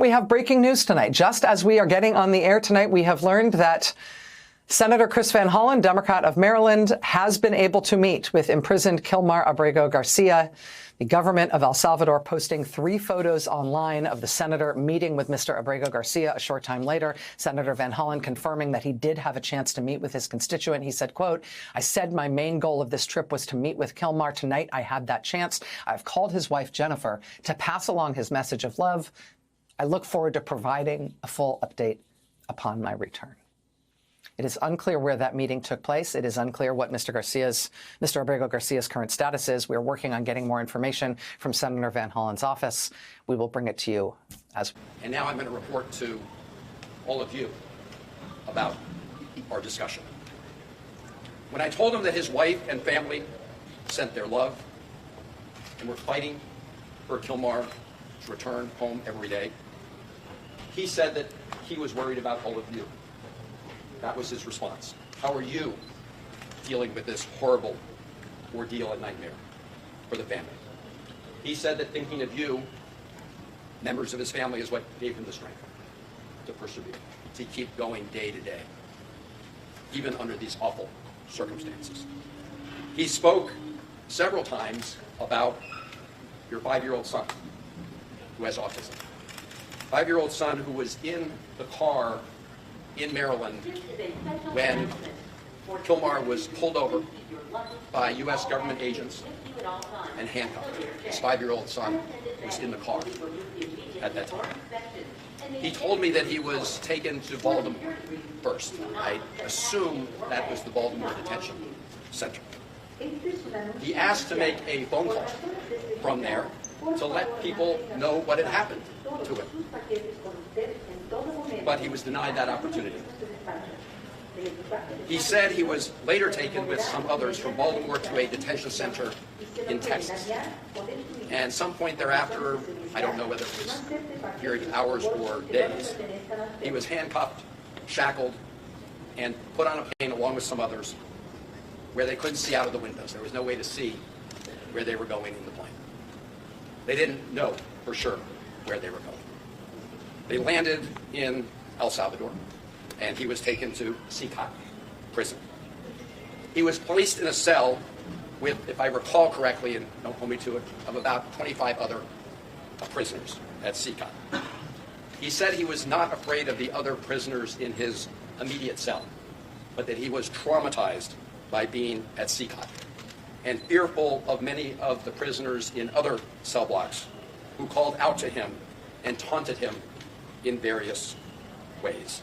we have breaking news tonight. Just as we are getting on the air tonight, we have learned that Senator Chris Van Hollen, Democrat of Maryland, has been able to meet with imprisoned Kilmar Abrego Garcia. The government of El Salvador posting 3 photos online of the senator meeting with Mr. Abrego Garcia a short time later. Senator Van Hollen confirming that he did have a chance to meet with his constituent. He said, quote, "I said my main goal of this trip was to meet with Kilmar. Tonight I had that chance. I've called his wife, Jennifer, to pass along his message of love. I look forward to providing a full update upon my return." It is unclear where that meeting took place. It is unclear what Mr. Abrego Garcia's current status is. We are working on getting more information from Senator Van Hollen's office. We will bring it to you as. And now I'm going to report to all of you about our discussion. When I told him that his wife and family sent their love and were fighting for Kilmar to return home every day, he said that he was worried about all of you. That was his response. How are you dealing with this horrible ordeal and nightmare for the family? He said that thinking of you, members of his family, is what gave him the strength to persevere, to keep going day to day, even under these awful circumstances. He spoke several times about your 5-year-old son who has autism. 5-year-old son who was in the car in Maryland when Kilmar was pulled over by U.S. government agents and handcuffed. His 5-year-old son was in the car at that time. He told me that he was taken to Baltimore first. I assume that was the Baltimore Detention Center. He asked to make a phone call from there to let people know what had happened to him. But he was denied that opportunity. He said he was later taken with some others from Baltimore to a detention center in Texas. And some point thereafter, I don't know whether it was a period of hours or days, he was handcuffed, shackled, and put on a plane along with some others where they couldn't see out of the windows. There was no way to see where they were going in the plane. They didn't know for sure where they were going. They landed in El Salvador, and he was taken to Sikhat prison. He was placed in a cell with, if I recall correctly, and don't hold me to it, of about 25 other prisoners at Sikhat. He said he was not afraid of the other prisoners in his immediate cell, but that he was traumatized by being at Sikhat and fearful of many of the prisoners in other cell blocks who called out to him and taunted him in various ways.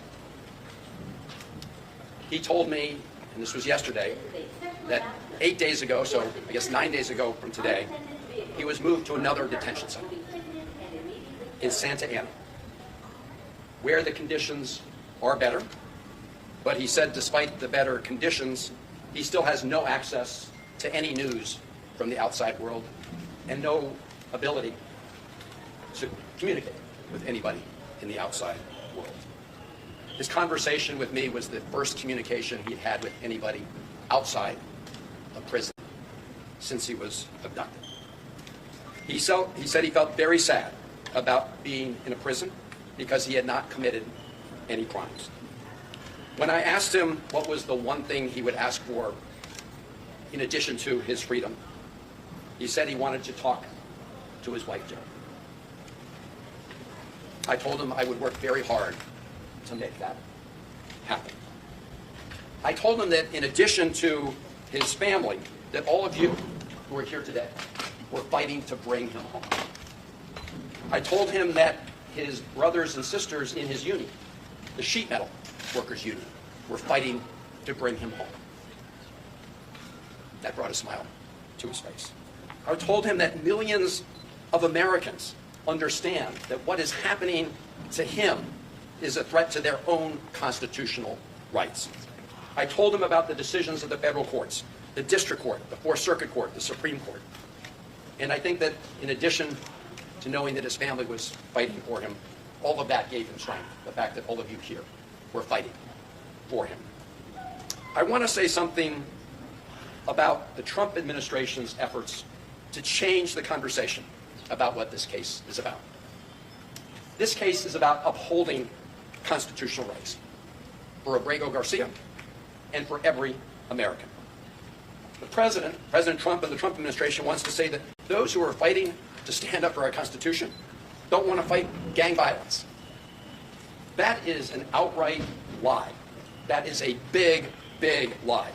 He told me, and this was yesterday, that 8 days ago, so I guess 9 days ago from today, he was moved to another detention center in Santa Ana, where the conditions are better. But he said despite the better conditions, he still has no access to any news from the outside world and no ability to communicate with anybody in the outside world. His conversation with me was the first communication he'd had with anybody outside of prison since he was abducted. He said he felt very sad about being in a prison because he had not committed any crimes. When I asked him what was the one thing he would ask for in addition to his freedom, he said he wanted to talk to his wife, Jennifer. I told him I would work very hard to make that happen. I told him that in addition to his family, that all of you who are here today were fighting to bring him home. I told him that his brothers and sisters in his union, the sheet metal workers union, were fighting to bring him home. That brought a smile to his face. I told him that millions of Americans understand that what is happening to him is a threat to their own constitutional rights. I told him about the decisions of the federal courts, the district court, the Fourth Circuit Court, the Supreme Court. And I think that in addition to knowing that his family was fighting for him, all of that gave him strength, the fact that all of you here were fighting for him. I want to say something about the Trump administration's efforts to change the conversation about what this case is about. This case is about upholding constitutional rights for Abrego Garcia and for every American. The President Trump and the Trump administration wants to say that those who are fighting to stand up for our Constitution don't want to fight gang violence. That is an outright lie. That is a big, big lie.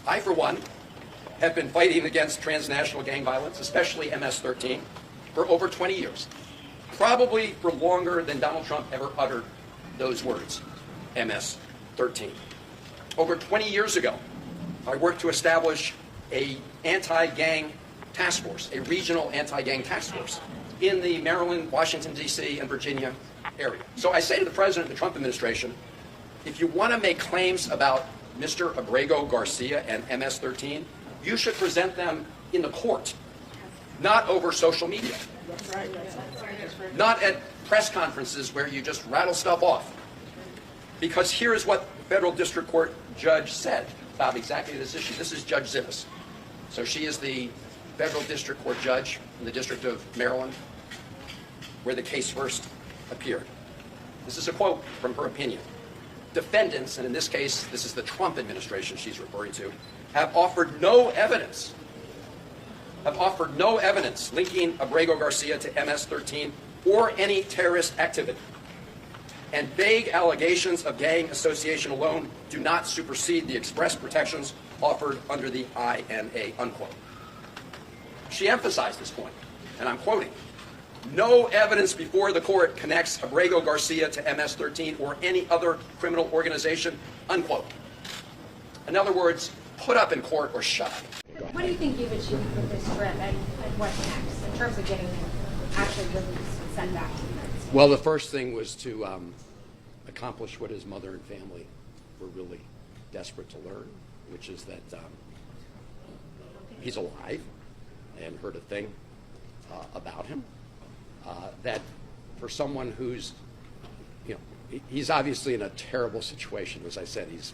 I, for one, have been fighting against transnational gang violence, especially MS-13, for over 20 years. Probably for longer than Donald Trump ever uttered those words, MS-13. Over 20 years ago, I worked to establish an anti-gang task force, a regional anti-gang task force in the Maryland, Washington, D.C., and Virginia area. So I say to the President and the Trump administration, if you want to make claims about Mr. Abrego Garcia and MS-13, you should present them in the court, not over social media, not at press conferences where you just rattle stuff off. Because here is what the federal district court judge said about exactly this issue. This is Judge Zivis. So she is the federal district court judge in the District of Maryland, where the case first appeared. This is a quote from her opinion. Defendants, and in this case, this is the Trump administration she's referring to, have offered no evidence linking Abrego Garcia to MS-13 or any terrorist activity. And vague allegations of gang association alone do not supersede the express protections offered under the INA, unquote. She emphasized this point, and I'm quoting, no evidence before the court connects Abrego Garcia to MS-13 or any other criminal organization, unquote. In other words, put up in court or shut up. What do you think you've achieved with this trip, and what's next in terms of getting him actually released and sent back to the United States? Well, the first thing was to accomplish what his mother and family were really desperate to learn, which is that he's alive and heard a thing about him. That for someone who's, he's obviously in a terrible situation. As I said, he's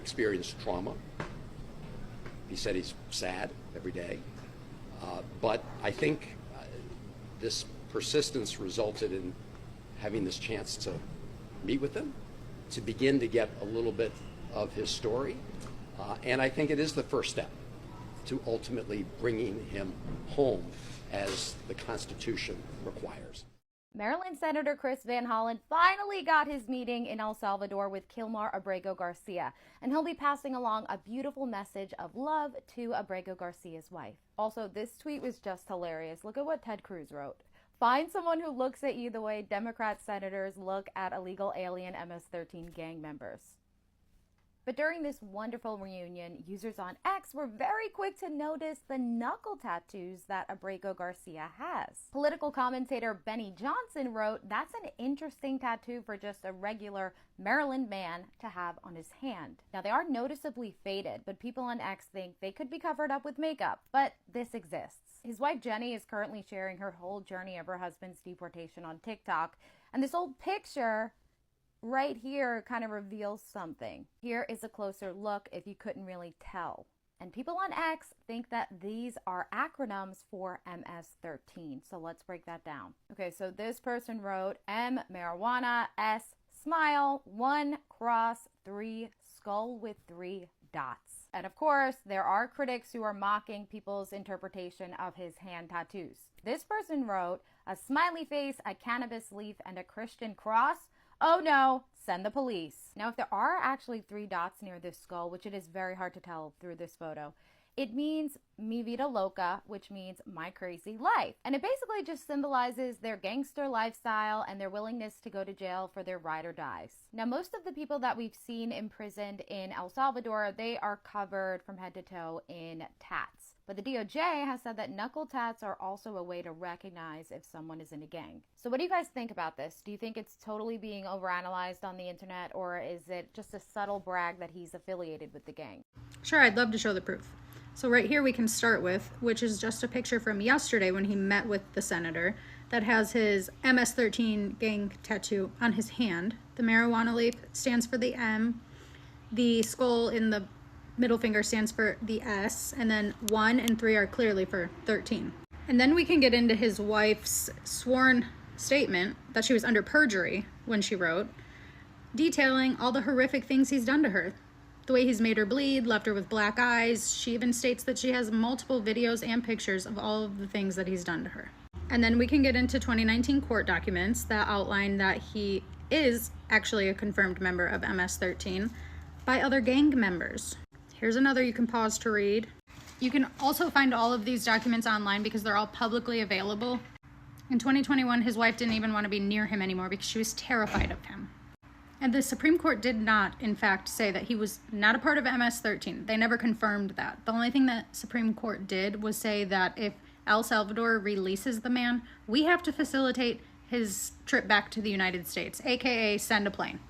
experienced trauma. He said he's sad every day. But I think this persistence resulted in having this chance to meet with him, to begin to get a little bit of his story. And I think it is the first step to ultimately bringing him home as the Constitution requires. Maryland Senator Chris Van Hollen finally got his meeting in El Salvador with Kilmar Abrego Garcia, and he'll be passing along a beautiful message of love to Abrego Garcia's wife. Also, this tweet was just hilarious. Look at what Ted Cruz wrote. Find someone who looks at you the way Democrat senators look at illegal alien MS-13 gang members. But during this wonderful reunion, users on X were very quick to notice the knuckle tattoos that Abrego Garcia has. Political commentator Benny Johnson wrote, "That's an interesting tattoo for just a regular Maryland man to have on his hand." Now, they are noticeably faded, but people on X think they could be covered up with makeup, but this exists. His wife Jenny is currently sharing her whole journey of her husband's deportation on TikTok, and this old picture right here kind of reveals something. Here is a closer look if you couldn't really tell. And people on X think that these are acronyms for MS-13. So let's break that down. Okay, so this person wrote M, marijuana, S, smile, 1, cross, 3, skull with 3 dots. And of course, there are critics who are mocking people's interpretation of his hand tattoos. This person wrote a smiley face, a cannabis leaf, and a Christian cross. Oh no, send the police. Now, if there are actually 3 dots near this skull, which it is very hard to tell through this photo, it means mi vida loca, which means my crazy life. And it basically just symbolizes their gangster lifestyle and their willingness to go to jail for their ride or dies. Now, most of the people that we've seen imprisoned in El Salvador, they are covered from head to toe in tats. But the DOJ has said that knuckle tats are also a way to recognize if someone is in a gang. So what do you guys think about this? Do you think it's totally being overanalyzed on the internet, or is it just a subtle brag that he's affiliated with the gang? Sure, I'd love to show the proof. So right here we can start with, which is just a picture from yesterday when he met with the senator, that has his MS-13 gang tattoo on his hand. The marijuana leaf stands for the M. The skull in the middle finger stands for the S, and then 1 and 3 are clearly for 13. And then we can get into his wife's sworn statement that she was under perjury when she wrote, detailing all the horrific things he's done to her. The way he's made her bleed, left her with black eyes. She even states that she has multiple videos and pictures of all of the things that he's done to her. And then we can get into 2019 court documents that outline that he is actually a confirmed member of MS-13 by other gang members. Here's another you can pause to read. You can also find all of these documents online because they're all publicly available. In 2021, his wife didn't even want to be near him anymore because she was terrified of him. And the Supreme Court did not, in fact, say that he was not a part of MS-13. They never confirmed that. The only thing that Supreme Court did was say that if El Salvador releases the man, we have to facilitate his trip back to the United States, aka send a plane.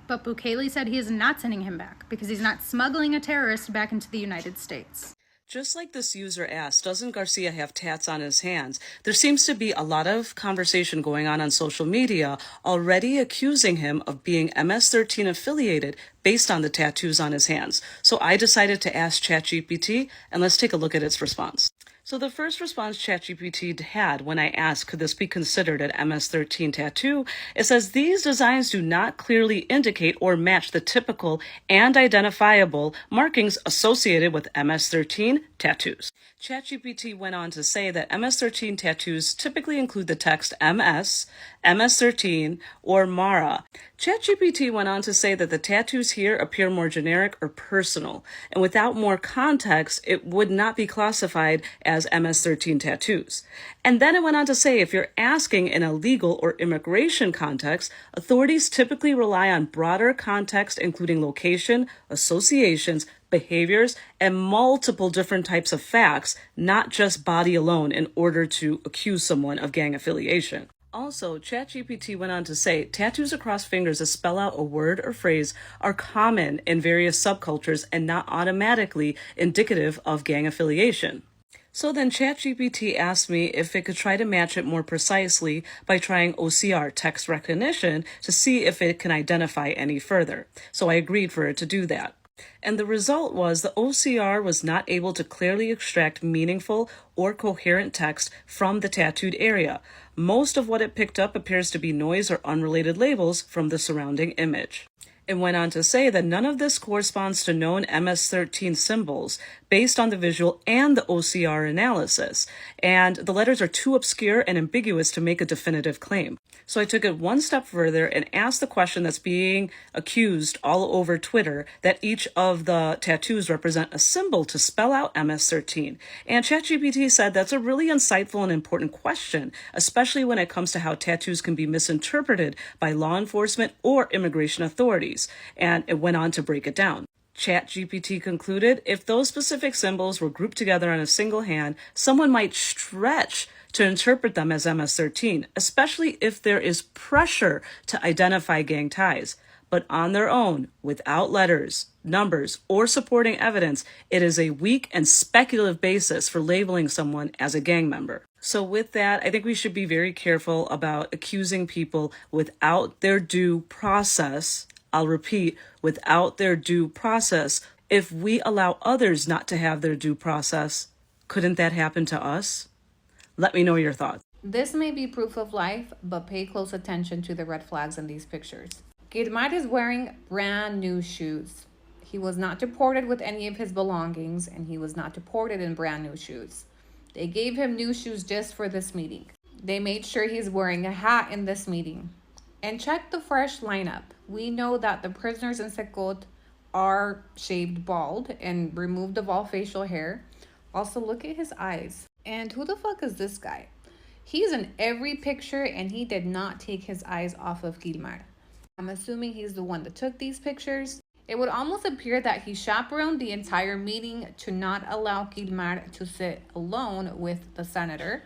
But Bukele said he is not sending him back because he's not smuggling a terrorist back into the United States. Just like this user asked, doesn't Garcia have tats on his hands? There seems to be a lot of conversation going on social media already accusing him of being MS-13 affiliated based on the tattoos on his hands. So I decided to ask ChatGPT, and let's take a look at its response. So the first response ChatGPT had when I asked, could this be considered an MS-13 tattoo? It says, these designs do not clearly indicate or match the typical and identifiable markings associated with MS-13 tattoos. ChatGPT went on to say that MS-13 tattoos typically include the text MS, MS-13, or Mara. ChatGPT went on to say that the tattoos here appear more generic or personal, and without more context, it would not be classified as MS-13 tattoos. And then it went on to say if you're asking in a legal or immigration context, authorities typically rely on broader context, including location, associations, behaviors, and multiple different types of facts, not just body alone, in order to accuse someone of gang affiliation. Also, ChatGPT went on to say tattoos across fingers that spell out a word or phrase are common in various subcultures and not automatically indicative of gang affiliation. So then ChatGPT asked me if it could try to match it more precisely by trying OCR, text recognition, to see if it can identify any further. So I agreed for it to do that. And the result was the OCR was not able to clearly extract meaningful or coherent text from the tattooed area. Most of what it picked up appears to be noise or unrelated labels from the surrounding image. It went on to say that none of this corresponds to known MS-13 symbols based on the visual and the OCR analysis, and the letters are too obscure and ambiguous to make a definitive claim. So I took it one step further and asked the question that's being accused all over Twitter, that each of the tattoos represent a symbol to spell out MS-13. And ChatGPT said that's a really insightful and important question, especially when it comes to how tattoos can be misinterpreted by law enforcement or immigration authorities. And it went on to break it down. ChatGPT concluded if those specific symbols were grouped together on a single hand, someone might stretch to interpret them as MS-13, especially if there is pressure to identify gang ties. But on their own, without letters, numbers, or supporting evidence, it is a weak and speculative basis for labeling someone as a gang member. So with that, I think we should be very careful about accusing people without their due process. I'll repeat, without their due process. If we allow others not to have their due process, couldn't that happen to us? Let me know your thoughts. This may be proof of life, but pay close attention to the red flags in these pictures. Kilmar is wearing brand new shoes. He was not deported with any of his belongings, and he was not deported in brand new shoes. They gave him new shoes just for this meeting. They made sure he's wearing a hat in this meeting. And check the fresh lineup. We know that the prisoners in Secot are shaved bald and removed of all facial hair. Also, look at his eyes. And who the fuck is this guy? He's in every picture and he did not take his eyes off of Kilmar. I'm assuming he's the one that took these pictures. It would almost appear that he chaperoned the entire meeting to not allow Kilmar to sit alone with the senator.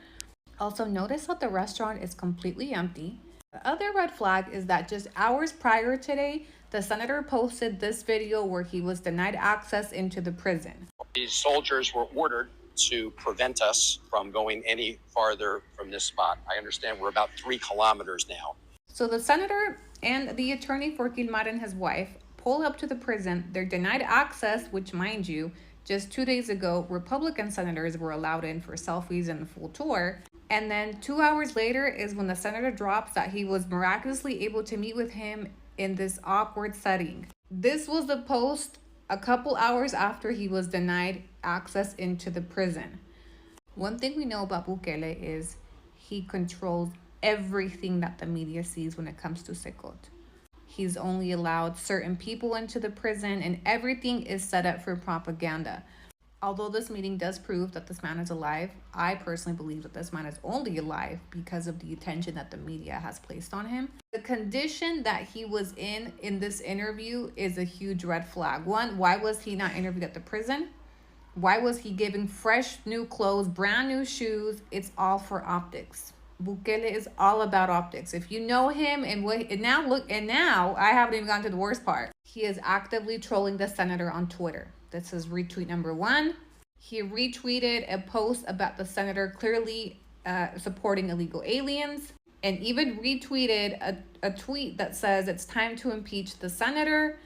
Also, notice how the restaurant is completely empty. The other red flag is that just hours prior today, the senator posted this video where he was denied access into the prison. These soldiers were ordered to prevent us from going any farther from this spot. I understand we're about 3 kilometers now. So the senator and the attorney for Kilmar and his wife pull up to the prison. They're denied access, which, mind you, just 2 days ago, Republican senators were allowed in for selfies and a full tour. And then 2 hours later is when the senator drops that he was miraculously able to meet with him in this awkward setting. This was the post a couple hours after he was denied access into the prison. One thing we know about Bukele is he controls everything that the media sees when it comes to Secot. He's only allowed certain people into the prison, and everything is set up for propaganda. Although this meeting does prove that this man is alive, I personally believe that this man is only alive because of the attention that the media has placed on him. The condition that he was in this interview is a huge red flag. One, why was he not interviewed at the prison? Why was he given fresh new clothes, brand new shoes? It's all for optics. Bukele is all about optics. If you know him and now I haven't even gotten to the worst part. He is actively trolling the senator on Twitter. This is retweet number 1. He retweeted a post about the senator clearly supporting illegal aliens, and even retweeted a tweet that says it's time to impeach the senator.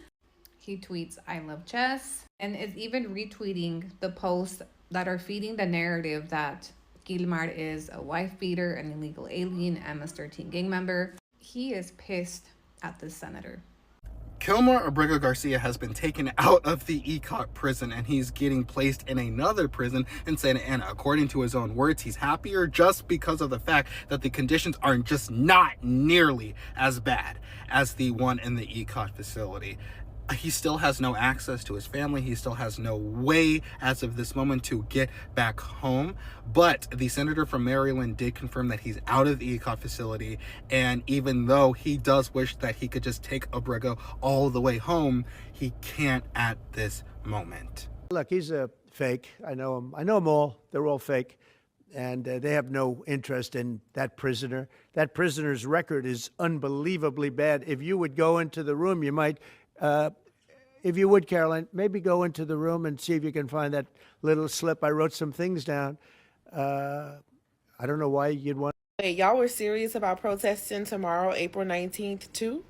He tweets, "I love chess," and is even retweeting the posts that are feeding the narrative that Kilmar is a wife beater, an illegal alien, MS-13 gang member. He is pissed at this senator. Kilmar Abrego Garcia has been taken out of the ECOT prison, and he's getting placed in another prison and according to his own words, he's happier just because of the fact that the conditions are just not nearly as bad as the one in the ECOT facility. He still has no access to his family. He still has no way as of this moment to get back home. But the senator from Maryland did confirm that he's out of the ECOT facility. And even though he does wish that he could just take Abrego all the way home, he can't at this moment. Look, he's a fake. I know him. I know them all. They're all fake. And they have no interest in that prisoner. That prisoner's record is unbelievably bad. If you would go into the room, you might... if you would, Caroline, maybe go into the room and see if you can find that little slip. I wrote some things down. I don't know why you'd want... Wait, y'all were serious about protesting tomorrow, April 19th, too?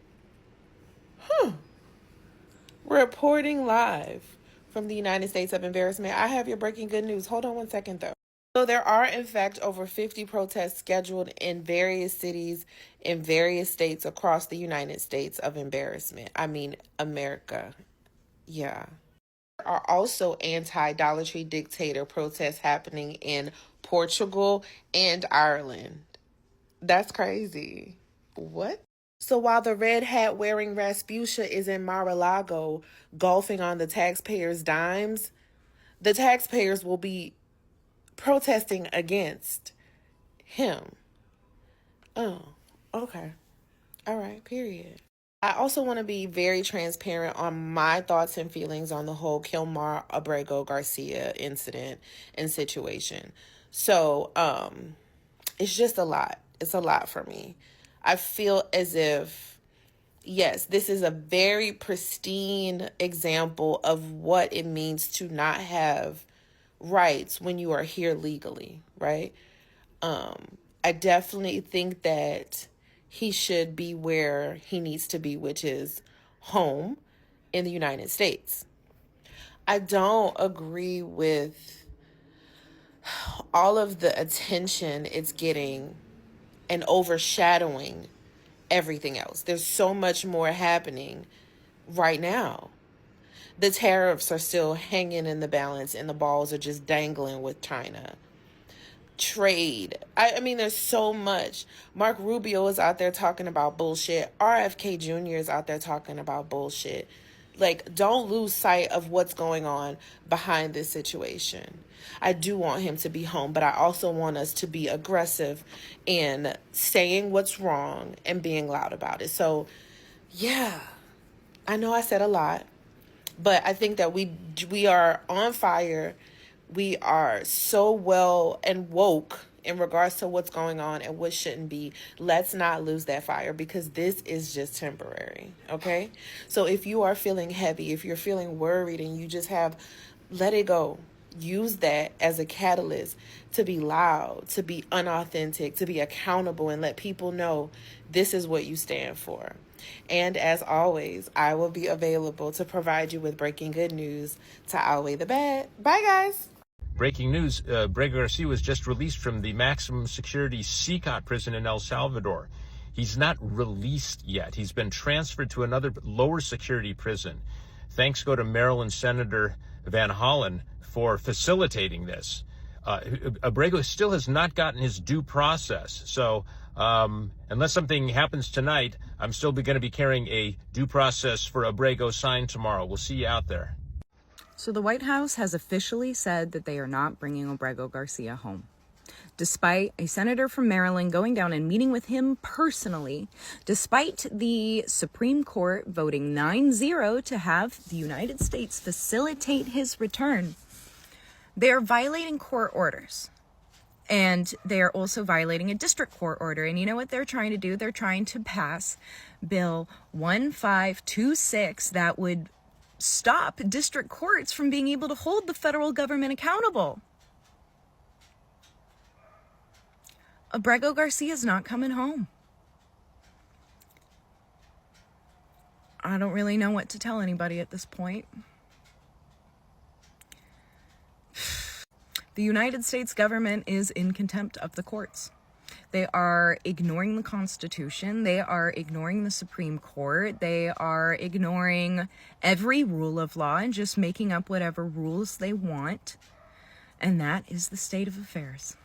Reporting live from the United States of Embarrassment. I have your breaking good news. Hold on one second, though. So there are, in fact, over 50 protests scheduled in various cities in various states across the United States of Embarrassment. I mean, America. Yeah. There are also anti-Dollar Tree dictator protests happening in Portugal and Ireland. That's crazy. What? So while the red hat wearing Rasputia is in Mar-a-Lago golfing on the taxpayers' dimes, the taxpayers will be protesting against him. Oh, okay. All right, period. I also want to be very transparent on my thoughts and feelings on the whole Kilmar Abrego Garcia incident and situation. So, it's just a lot. It's a lot for me. I feel as if, yes, this is a very pristine example of what it means to not have rights when you are here legally, right? I definitely think that he should be where he needs to be, which is home in the United States. I don't agree with all of the attention it's getting and overshadowing everything else. There's so much more happening right now. The tariffs are still hanging in the balance and the balls are just dangling with China. Trade. I mean, there's so much. Mark Rubio is out there talking about bullshit. RFK Jr. is out there talking about bullshit. Like, don't lose sight of what's going on behind this situation. I do want him to be home, but I also want us to be aggressive in saying what's wrong and being loud about it. So, yeah, I know I said a lot, but I think that we are on fire. We are so well and woke in regards to what's going on and what shouldn't be. Let's not lose that fire, because this is just temporary, okay? So if you are feeling heavy, if you're feeling worried and you just let it go. Use that as a catalyst to be loud, to be unauthentic, to be accountable, and let people know this is what you stand for. And as always, I will be available to provide you with breaking good news to outweigh the bad. Bye, guys. Breaking news, Abrego Garcia was just released from the maximum security CCOT prison in El Salvador. He's not released yet. He's been transferred to another lower security prison. Thanks go to Maryland Senator Van Hollen for facilitating this. Abrego still has not gotten his due process. So unless something happens tonight, I'm still going to be carrying a due process for Abrego sign tomorrow. We'll see you out there. So the White House has officially said that they are not bringing Abrego Garcia home, despite a senator from Maryland going down and meeting with him personally, despite the Supreme Court voting 9-0 to have the United States facilitate his return. They are violating court orders, and they are also violating a district court order. And you know what they're trying to do? They're trying to pass Bill 1526 that would stop district courts from being able to hold the federal government accountable. Abrego Garcia is not coming home. I don't really know what to tell anybody at this point. The United States government is in contempt of the courts. They are ignoring the Constitution. They are ignoring the Supreme Court. They are ignoring every rule of law and just making up whatever rules they want. And that is the state of affairs.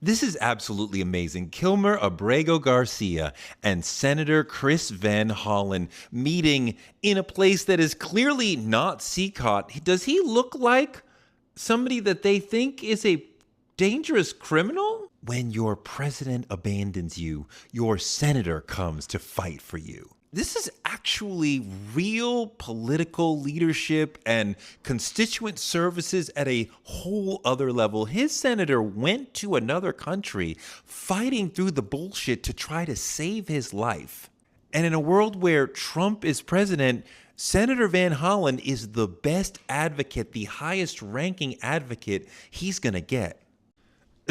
This is absolutely amazing. Kilmar Abrego Garcia and Senator Chris Van Hollen meeting in a place that is clearly not CCOT. Does he look like somebody that they think is a dangerous criminal? When your president abandons you, your senator comes to fight for you. This is actually real political leadership and constituent services at a whole other level. His senator went to another country fighting through the bullshit to try to save his life. And in a world where Trump is president, Senator Van Hollen is the best advocate, the highest ranking advocate he's going to get.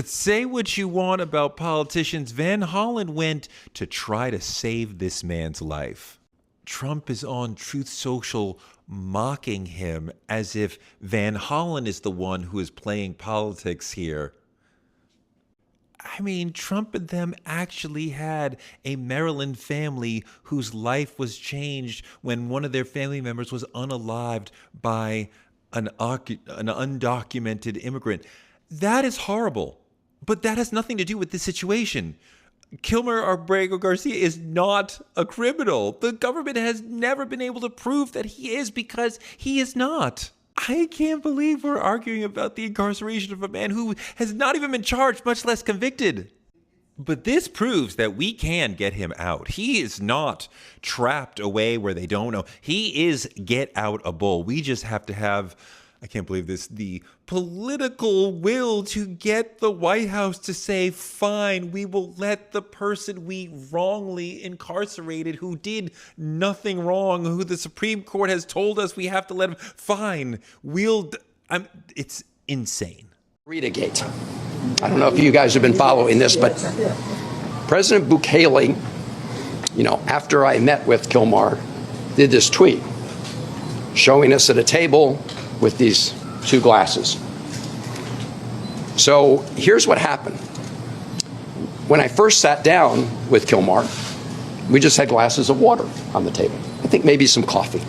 Say what you want about politicians, Van Hollen went to try to save this man's life. Trump is on Truth Social mocking him as if Van Hollen is the one who is playing politics here. I mean, Trump and them actually had a Maryland family whose life was changed when one of their family members was unalived by an undocumented immigrant. That is horrible. But that has nothing to do with this situation. Kilmar Abrego Garcia is not a criminal. The government has never been able to prove that he is because he is not. I can't believe we're arguing about the incarceration of a man who has not even been charged, much less convicted. But this proves that we can get him out. He is not trapped away where they don't know. He is get-out-able. We just have to have, I can't believe this, the political will to get the White House to say, fine, we will let the person we wrongly incarcerated who did nothing wrong, who the Supreme Court has told us we have to let him, fine, it's insane. Gate. I don't know if you guys have been following this, but President Bukele, after I met with Kilmar, did this tweet showing us at a table with these two glasses. So here's what happened. When I first sat down with Kilmar, we just had glasses of water on the table. I think maybe some coffee.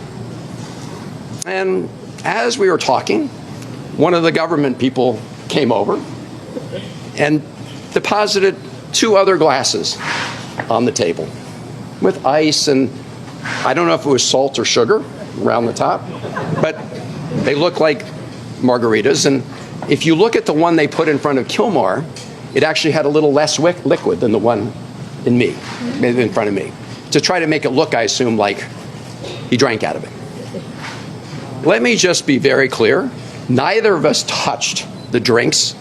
And as we were talking, one of the government people came over and deposited two other glasses on the table with ice and I don't know if it was salt or sugar around the top, but they look like margaritas. And if you look at the one they put in front of Kilmar, it actually had a little less liquid than the one in front of me, to try to make it look, I assume, like he drank out of it. Let me just be very clear. Neither of us touched the drinks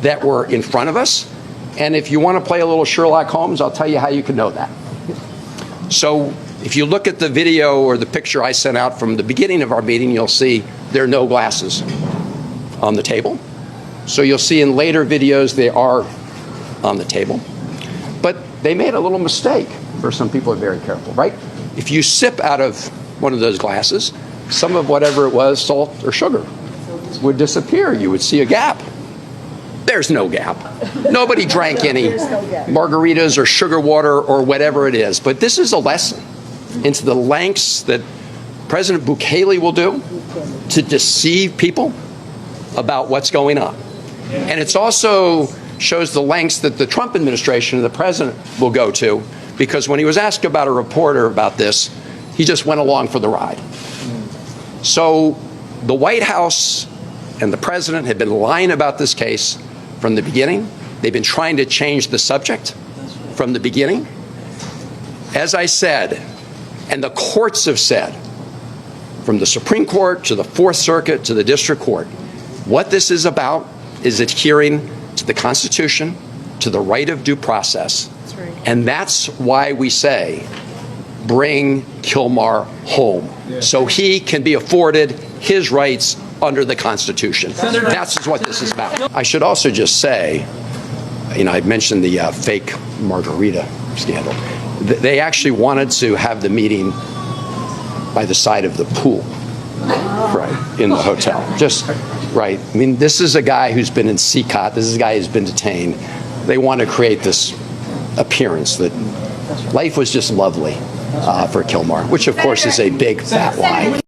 that were in front of us. And if you want to play a little Sherlock Holmes, I'll tell you how you can know that. So if you look at the video or the picture I sent out from the beginning of our meeting, you'll see there are no glasses on the table. So you'll see in later videos they are on the table. But they made a little mistake, or some people are very careful, right? If you sip out of one of those glasses, some of whatever it was, salt or sugar, would disappear. You would see a gap. There's no gap. Nobody drank any margaritas or sugar water or whatever it is. But this is a lesson into the lengths that President Bukele will do to deceive people about what's going on. And it's also shows the lengths that the Trump administration and the president will go to, because when he was asked about a reporter about this, he just went along for the ride. So the White House and the president have been lying about this case from the beginning. They've been trying to change the subject from the beginning. As I said, and the courts have said, from the Supreme Court to the Fourth Circuit to the District Court, what this is about is adhering to the Constitution, to the right of due process. That's right. And that's why we say, bring Kilmar home, so he can be afforded his rights under the Constitution. That's what this is about. I should also just say, I mentioned the fake margarita scandal. They actually wanted to have the meeting by the side of the pool, right, in the hotel. Just right. I mean, this is a guy who's been in CCOT. This is a guy who's been detained. They want to create this appearance that life was just lovely for Kilmar, which of course is a big fat lie.